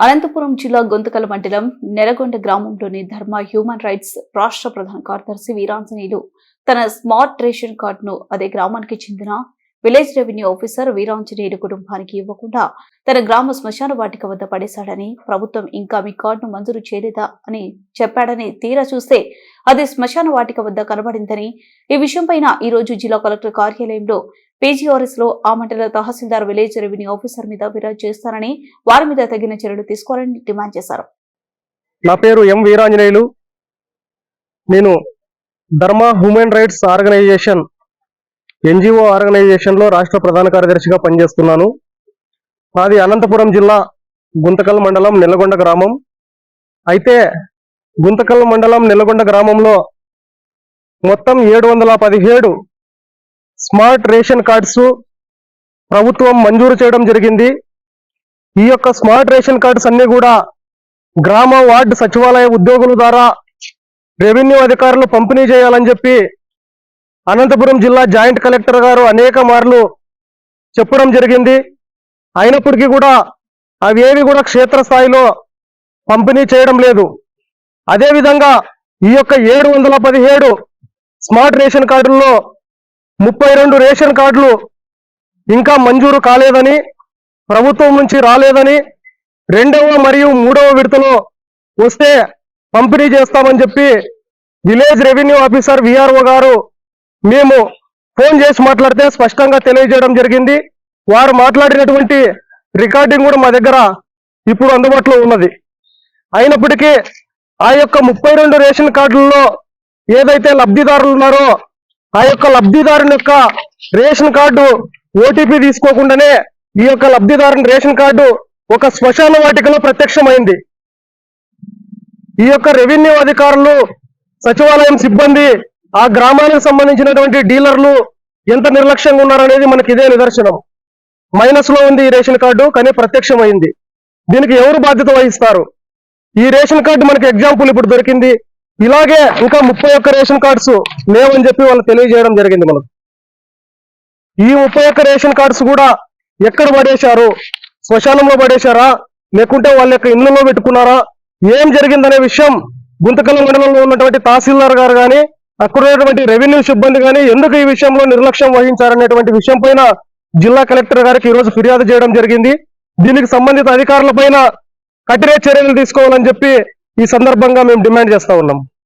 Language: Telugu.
అనంతపురం జిల్లా గుంతకల్ మండలం నెలగొండ గ్రామంలోని ధర్మ హ్యూమన్ రైట్స్ రాష్ట్ర ప్రధాన కార్యదర్శి వీరాంజనేయులు తన స్మార్ట్ రేషన్ కార్డును అదే గ్రామానికి చెందిన విలేజ్ రెవెన్యూ ఆఫీసర్ వీరాంజనేయులు కుటుంబానికి ఇవ్వకుండా తన గ్రామ శ్మశాన వాటిక వద్ద పడేశాడని, ప్రభుత్వం ఇంకా మీ కార్డును మంజూరు చేయలేదా అని చెప్పాడని తీరా చూస్తే అది శ్మశాన వాటిక వద్ద కనబడిందని, ఈ విషయంపైన ఈ రోజు జిల్లా కలెక్టర్ కార్యాలయంలో పీజీఆర్ఎస్ లో ఆ మండల తహసీల్దార్ విలేజ్ రెవెన్యూ ఆఫీసర్ మీద ఫిర్యాదు చేస్తానని, వారి మీద తగిన చర్యలు తీసుకోవాలని డిమాండ్ చేశారు. నా పేరు ఎం వీరాంజనేయులు. నేను Dharma human rights organisation NGO organisation లో రాష్ట్ర ప్రధాన కార్యదర్శిగా పనిచేస్తున్నాను. నాది అనంతపురం జిల్లా గుంతకల్ మండలం నెల్లగొండ గ్రామం. అయితే గుంతకల్ మండలం నెల్లగొండ గ్రామంలో మొత్తం 717 స్మార్ట్ రేషన్ కార్డ్స్ ప్రభుత్వం మంజూరు చేయడం జరిగింది. ఈ యొక్క స్మార్ట్ రేషన్ కార్డ్స్ అన్ని కూడా గ్రామ వార్డు సచివాలయ ఉద్యోగుల ద్వారా రెవెన్యూ అధికారులు పంపిణీ చేయాలని చెప్పి అనంతపురం జిల్లా జాయింట్ కలెక్టర్ గారు అనేక మార్లు చెప్పడం జరిగింది. అయినప్పటికీ కూడా అవి ఏవి కూడా క్షేత్రస్థాయిలో పంపిణీ చేయడం లేదు. అదేవిధంగా ఈ యొక్క 717 స్మార్ట్ రేషన్ కార్డుల్లో 32 రేషన్ కార్డులు ఇంకా మంజూరు కాలేదని, ప్రభుత్వం నుంచి రాలేదని, 2వ మరియు 3వ విడతలో వస్తే పంపిణీ చేస్తామని చెప్పి విలేజ్ రెవెన్యూ ఆఫీసర్ విఆర్ఓ గారు మేము ఫోన్ చేసి మాట్లాడితే స్పష్టంగా తెలియజేయడం జరిగింది. వారు మాట్లాడినటువంటి రికార్డింగ్ కూడా మా దగ్గర ఇప్పుడు అందుబాటులో ఉన్నది. అయినప్పటికీ ఆ యొక్క 32 రేషన్ కార్డులలో ఏదైతే లబ్ధిదారులు ఉన్నారో ఆ యొక్క లబ్ధిదారుని యొక్క రేషన్ కార్డు ఓటీపీ తీసుకోకుండానే ఈ యొక్క లబ్ధిదారుని రేషన్ కార్డు ఒక శ్మశాన వాటికలో ప్రత్యక్షమైంది. ఈ యొక్క రెవెన్యూ అధికారులు, సచివాలయం సిబ్బంది, ఆ గ్రామానికి సంబంధించినటువంటి డీలర్లు ఎంత నిర్లక్ష్యంగా ఉన్నారనేది మనకి ఇదే నిదర్శనం. మైనస్ లో ఉంది ఈ రేషన్ కార్డు, కానీ ప్రత్యక్షమైంది. దీనికి ఎవరు బాధ్యత వహిస్తారు? ఈ రేషన్ కార్డు మనకి ఎగ్జాంపుల్ ఇప్పుడు దొరికింది. ఇలాగే ఇంకా 31 రేషన్ కార్డ్స్ లేవని చెప్పి వాళ్ళు తెలియజేయడం జరిగింది మనకు. ఈ 31 రేషన్ కార్డ్స్ కూడా ఎక్కడ పడేశారు? శ్మశానంలో పడేశారా, లేకుంటే వాళ్ళ యొక్క ఇళ్లలో పెట్టుకున్నారా, ఏం జరిగిందనే విషయం గుంతకల్ మండలంలో ఉన్నటువంటి తహసీల్దార్ గారు కానీ, అక్కడ ఉన్నటువంటి రెవెన్యూ సిబ్బంది కానీ ఎందుకు ఈ విషయంలో నిర్లక్ష్యం వహించారనేటువంటి విషయం పైన జిల్లా కలెక్టర్ గారికి ఈరోజు ఫిర్యాదు చేయడం జరిగింది. దీనికి సంబంధిత అధికారుల పైన కఠిన చర్యలు తీసుకోవాలని చెప్పి ఈ సందర్భంగా మేము డిమాండ్ చేస్తా ఉన్నాం.